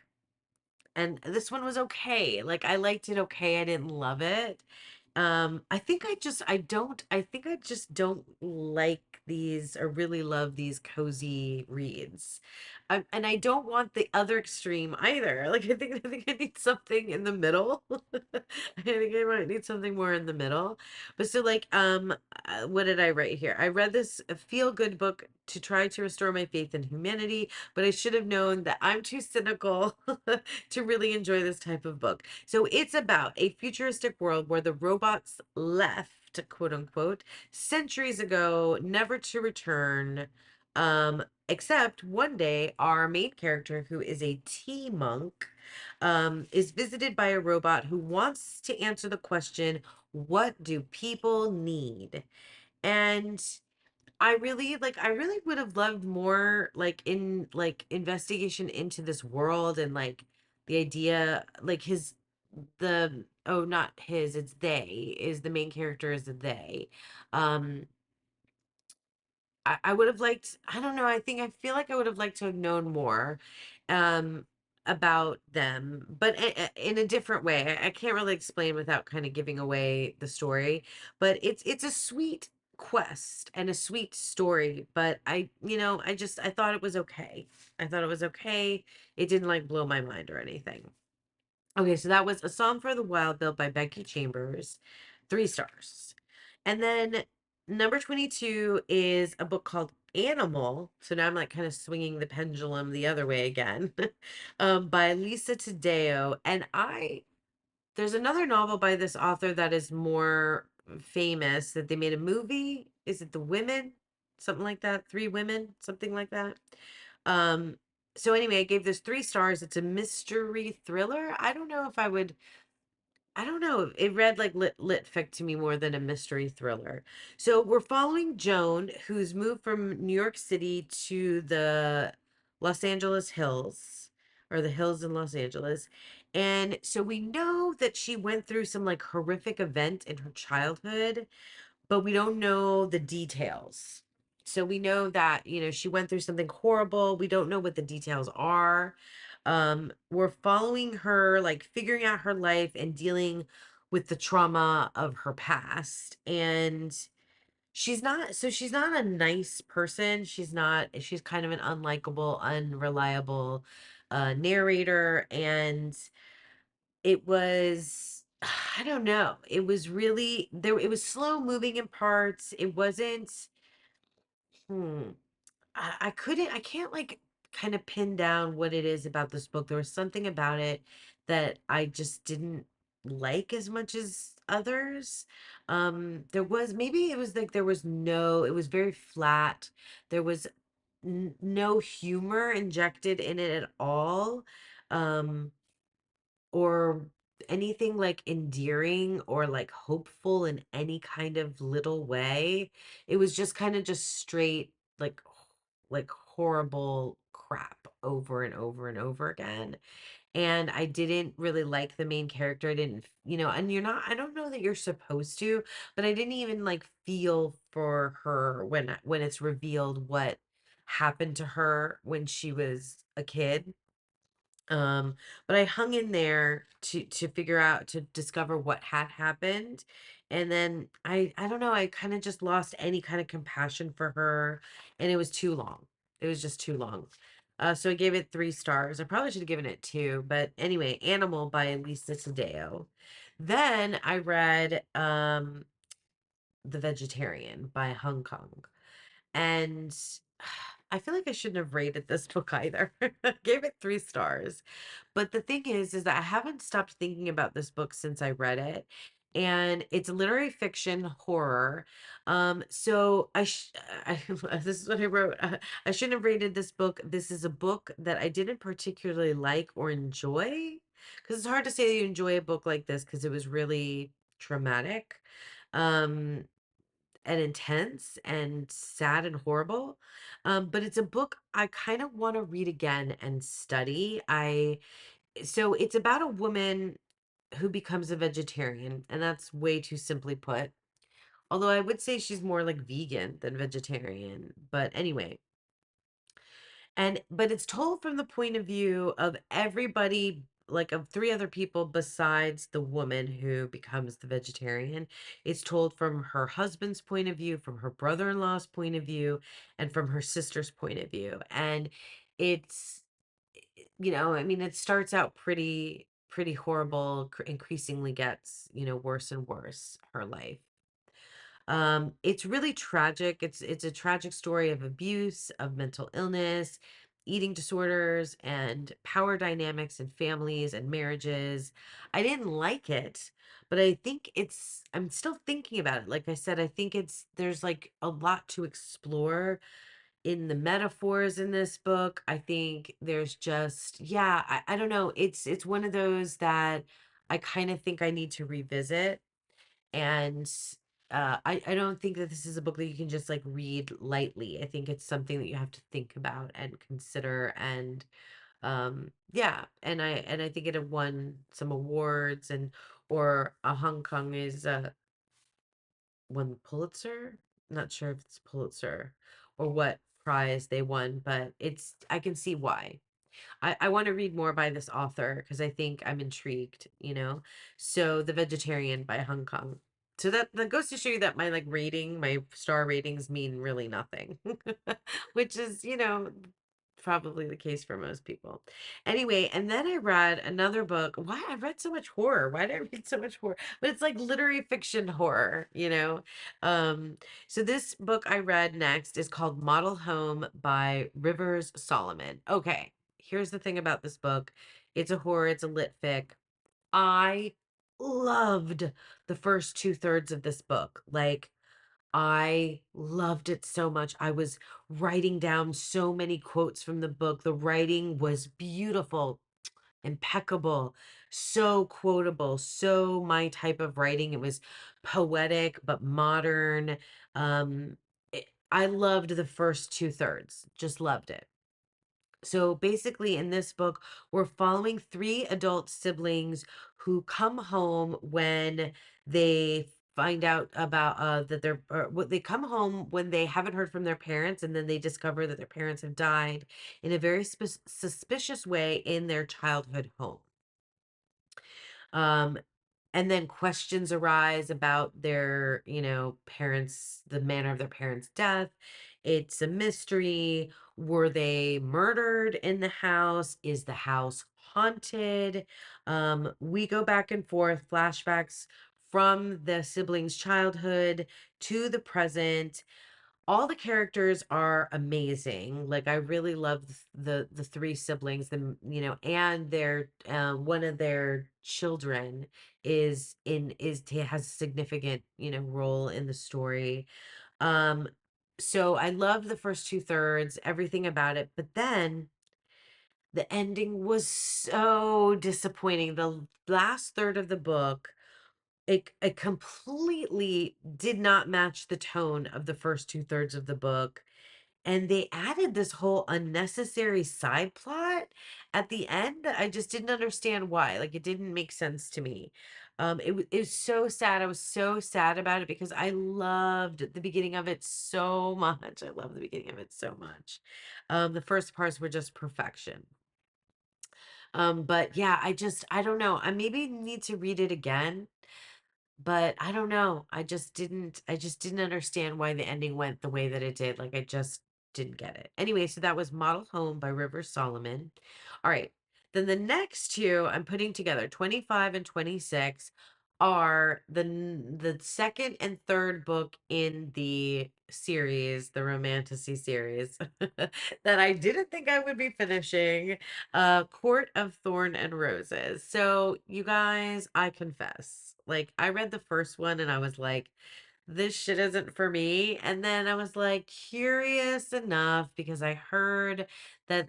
And this one was okay. Like, I liked it okay. I didn't love it. I think I just don't like these or really love these cozy reads. And I don't want the other extreme either. Like, I think I need something in the middle. I think I might need something more in the middle. But so, like, what did I write here? I read this feel good book to try to restore my faith in humanity, but I should have known that I'm too cynical to really enjoy this type of book. So it's about a futuristic world where the robots left, quote unquote, centuries ago, never to return. Except one day, our main character, who is a tea monk, is visited by a robot who wants to answer the question, what do people need? And I really would have loved more like in like investigation into this world, and like the idea, like the oh, not his, it's they, is the main character, is a they. Um I would have liked, I don't know, I feel like I would have liked to have known more um about them, but in a different way. I can't really explain without kind of giving away the story, but it's a sweet, quest and a sweet story, but I thought it was okay. I thought it was okay. It didn't like blow my mind or anything. Okay, so that was A Song for the Wild Bill by Becky Chambers, 3 stars. And then number 22 is a book called Animal. So now I'm like kind of swinging the pendulum the other way again, by Lisa Taddeo. And there's another novel by this author that is more famous that they made a movie. Is it The Women? Something like that. Three Women, something like that. Um, so anyway, I gave this 3 stars. It's a mystery thriller. I don't know. It read like lit fic to me more than a mystery thriller. So we're following Joan, who's moved from New York City to the Los Angeles hills, or the hills in Los Angeles. And so we know that she went through some like horrific event in her childhood, but we don't know the details. So we know that, she went through something horrible. We don't know what the details are. We're following her, like figuring out her life and dealing with the trauma of her past. And she's not a nice person. She's kind of an unlikable, unreliable narrator. And it was, I don't know. It was really there. It was slow moving in parts. It wasn't, hmm. I can't like kind of pin down what it is about this book. There was something about it that I just didn't like as much as others. Maybe it was like it was very flat. There was no humor injected in it at all. Um, or anything like endearing or like hopeful in any kind of little way. It was just kind of just straight like horrible crap over and over and over again. And I didn't really like the main character. I didn't, and I don't know that you're supposed to, but I didn't even like feel for her when it's revealed what happened to her when she was a kid. But I hung in there to discover what had happened. And then I don't know, I kind of just lost any kind of compassion for her, and it was too long. It was just too long. So I gave it 3 stars. I probably should have given it 2, but anyway, Animal by Lisa Taddeo. Then I read The Vegetarian by Hong Kong. And I feel like I shouldn't have rated this book either. Gave it 3 stars. But the thing is that I haven't stopped thinking about this book since I read it. And it's literary fiction horror. So this is what I wrote. I shouldn't have rated this book. This is a book that I didn't particularly like or enjoy. Because it's hard to say that you enjoy a book like this because it was really traumatic. Um, and intense and sad and horrible. But it's a book I kind of want to read again and study. So it's about a woman who becomes a vegetarian, and that's way too simply put. Although I would say she's more like vegan than vegetarian. But anyway, but it's told from the point of view of everybody, like of 3 other people besides the woman who becomes the vegetarian. It's told from her husband's point of view, from her brother-in-law's point of view, and from her sister's point of view. And it's I mean, it starts out pretty horrible, increasingly gets, worse and worse, her life. It's really tragic. It's a tragic story of abuse, of mental illness, eating disorders, and power dynamics in families and marriages. I didn't like it, but I'm still thinking about it. Like I said, I think there's like a lot to explore in the metaphors in this book. I think there's just, yeah, I don't know. It's one of those that I kind of think I need to revisit. And I don't think that this is a book that you can just like read lightly. I think it's something that you have to think about and consider. And yeah, and I think it had won some awards, and or Hong Kong is won Pulitzer. Not sure if it's Pulitzer or what prize they won, but I can see why. I want to read more by this author because I think I'm intrigued. So The Vegetarian by Hong Kong. So that goes to show you that my star ratings mean really nothing, which is, probably the case for most people. Anyway, and then I read another book. Why I read so much horror? Why did I read so much horror? But it's like literary fiction horror. Um, so this book I read next is called Model Home by Rivers Solomon. Okay, here's the thing about this book. It's a horror, it's a lit fic. I loved the first two-thirds of this book. Like, I loved it so much. I was writing down so many quotes from the book. The writing was beautiful, impeccable, so quotable, so my type of writing. It was poetic but modern. I loved the first two-thirds. Just loved it. So basically, in this book, we're following three adult siblings who come home when they find out about that they come home when they haven't heard from their parents, and then they discover that their parents have died in a very suspicious way in their childhood home. Um, and then questions arise about their, parents, the manner of their parents' death. It's a mystery. Were they murdered in the house? Is the house haunted? We go back and forth, flashbacks from the siblings' childhood to the present. All the characters are amazing. Like, I really love the three siblings, and their one of their children has a significant, role in the story. Um so I love the first two-thirds, everything about it, but then the ending was so disappointing. The last third of the book, it completely did not match the tone of the first two-thirds of the book, and they added this whole unnecessary side plot at the end that I just didn't understand why. Like, it didn't make sense to me. It was so sad. I was so sad about it because I loved the beginning of it so much. I love the beginning of it so much. The first parts were just perfection. But yeah, I don't know. I maybe need to read it again, but I don't know. I just didn't understand why the ending went the way that it did. Like, I just didn't get it. Anyway, so that was Model Home by Rivers Solomon. All right. Then the next two I'm putting together, 25 and 26, are the second and third book in the series, the Romantasy series, that I didn't think I would be finishing, Court of Thorn and Roses. So, you guys, I confess, like, I read the first one and I was like, this shit isn't for me. And then I was like curious enough because I heard that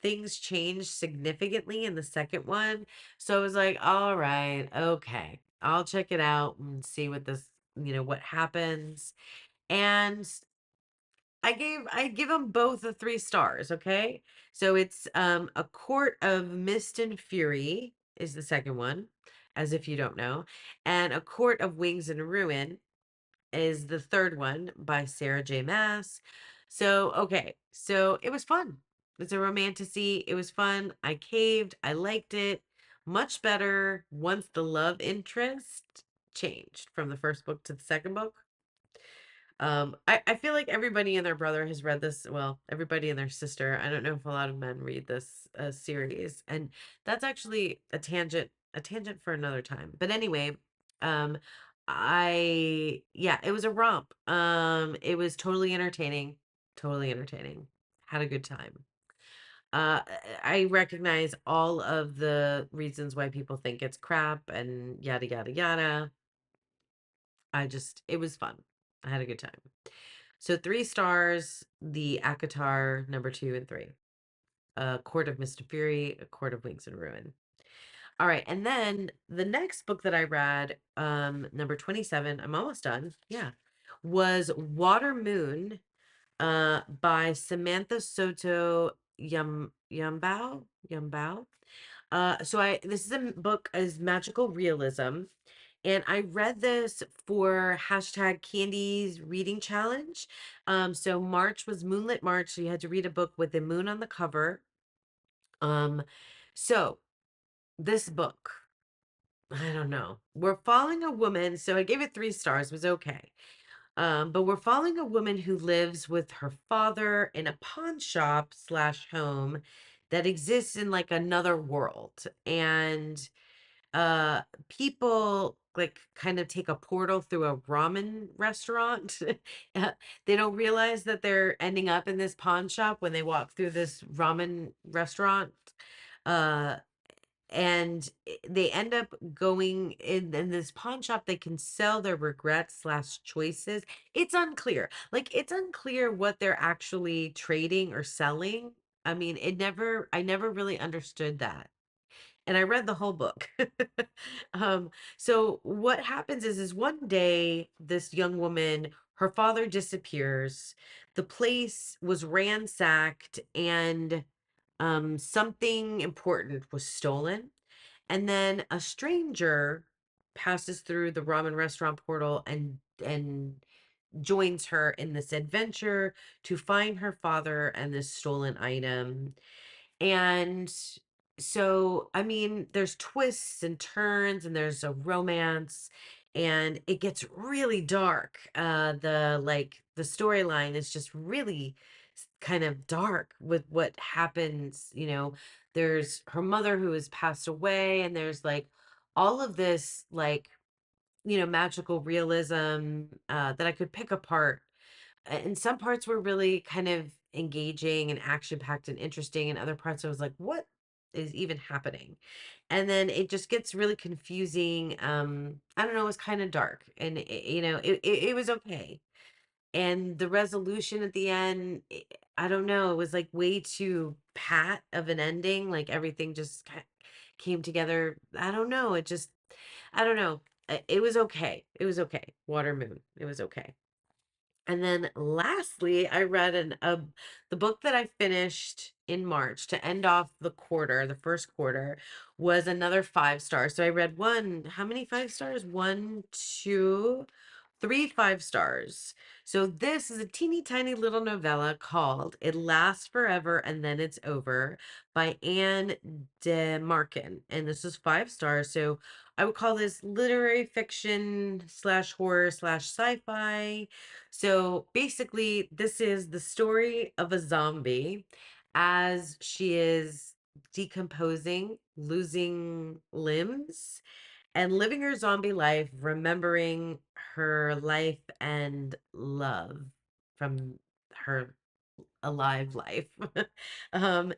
things changed significantly in the second one. So I was like, all right, okay, I'll check it out and see what happens. And I give them both a 3 stars, okay? So it's A Court of Mist and Fury is the second one, as if you don't know, and A Court of Wings and Ruin is the third one by Sarah J. Maas. So, okay, so it was fun. It's a romantasy. It was fun. I caved. I liked it much better once the love interest changed from the first book to the second book. I feel like everybody and their brother has read this. Well, everybody and their sister. I don't know if a lot of men read this series, and that's actually a tangent for another time. But anyway, um, yeah, it was a romp. It was totally entertaining, totally entertaining. Had a good time. I recognize all of the reasons why people think it's crap and yada yada yada. It was fun. I had a good time. So 3 stars, the Akatar number 2 and 3. A Court of Mist and Fury, A Court of Wings and Ruin. All right, and then the next book that I read, number 27, I'm almost done. Yeah. Was Water Moon, by Samantha Soto Yumbao. So this is a book as magical realism. And I read this for hashtag Candy's reading challenge. So March was Moonlit March, so you had to read a book with the moon on the cover. So this book, I don't know. We're following a woman, so I gave it 3 stars, it was okay. But we're following a woman who lives with her father in a pawn shop slash home that exists in like another world. And uh people like kind of take a portal through a ramen restaurant. Uh, they don't realize that they're ending up in this pawn shop when they walk through this ramen restaurant. Uh and they end up going in this pawn shop. They can sell their regrets slash choices. It's unclear, like it's unclear what they're actually trading or selling. I mean, I never really understood that, and I read the whole book. So what happens is one day this young woman, her father disappears. The place was ransacked, and something important was stolen. And then a stranger passes through the ramen restaurant portal and joins her in this adventure to find her father and this stolen item. And so, I mean, there's twists and turns, and there's a romance, and it gets really dark. The storyline is just really kind of dark with what happens. There's her mother who has passed away, and there's like all of this, like, magical realism that I could pick apart. And some parts were really kind of engaging and action packed and interesting, and other parts I was like, what is even happening? And then it just gets really confusing. I don't know, it was kind of dark, and it was okay. And the resolution at the end, I don't know, it was like way too pat of an ending, like everything just came together. I don't know, I don't know. It was okay. It was okay. Water Moon. It was okay. And then lastly, I read the book that I finished in March to end off the quarter, the first quarter, was another 5 stars. So I read how many 5 stars? One, two, three 5 stars. So this is a teeny tiny little novella called It Lasts Forever and Then It's Over by Anne DeMarkin. And this is 5 stars. So I would call this literary fiction slash horror slash sci-fi. So basically, this is the story of a zombie as she is decomposing, losing limbs, and living her zombie life, remembering her life and love from her alive life. um,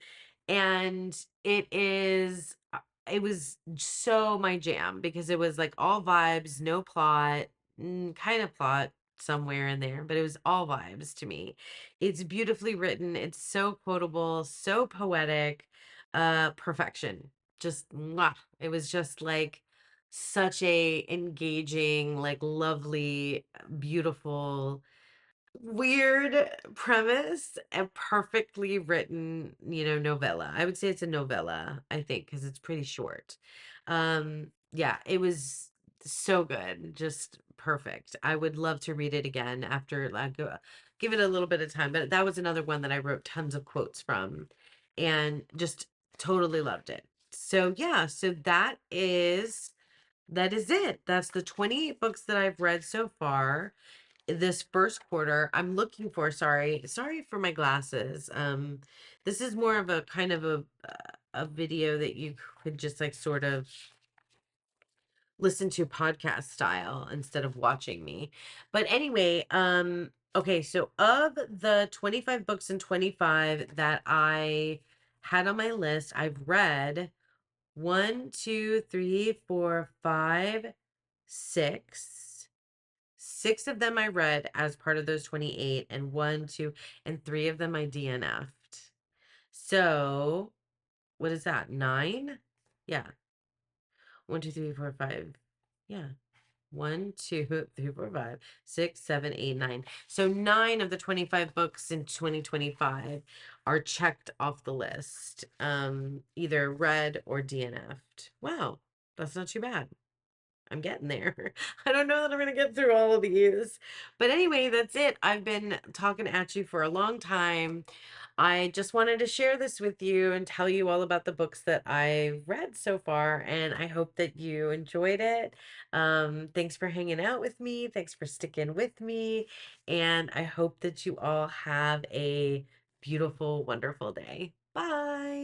and it was so my jam because it was like all vibes, no plot, kind of plot somewhere in there, but it was all vibes to me. It's beautifully written. It's so quotable, so poetic, perfection. Just mwah. It was just like such a engaging, like lovely, beautiful, weird premise, a perfectly written, novella. I would say it's a novella, I think, because it's pretty short. Yeah, it was so good, just perfect. I would love to read it again after like give it a little bit of time, but that was another one that I wrote tons of quotes from and just totally loved it. So yeah, so that is it. That's the 28 books that I've read so far this first quarter. I'm looking for, sorry for my glasses. This is more of a kind of a video that you could just like sort of listen to podcast style instead of watching me. But anyway, okay, so of the 25 books and 25 that I had on my list, I've read one, two, three, four, five, six. Six of them I read as part of those 28, and one, two, and three of them I DNF'd. So, what is that? Nine? Yeah. One, two, three, four, five. Yeah. One, two, three, four, five, six, seven, eight, nine. So, nine of the 25 books in 2025 are checked off the list, either read or DNF'd. Wow. That's not too bad. I'm getting there. I don't know that I'm gonna get through all of these. But anyway, that's it. I've been talking at you for a long time. I just wanted to share this with you and tell you all about the books that I've read so far, and I hope that you enjoyed it. Thanks for hanging out with me. Thanks for sticking with me. And I hope that you all have a beautiful, wonderful day. Bye.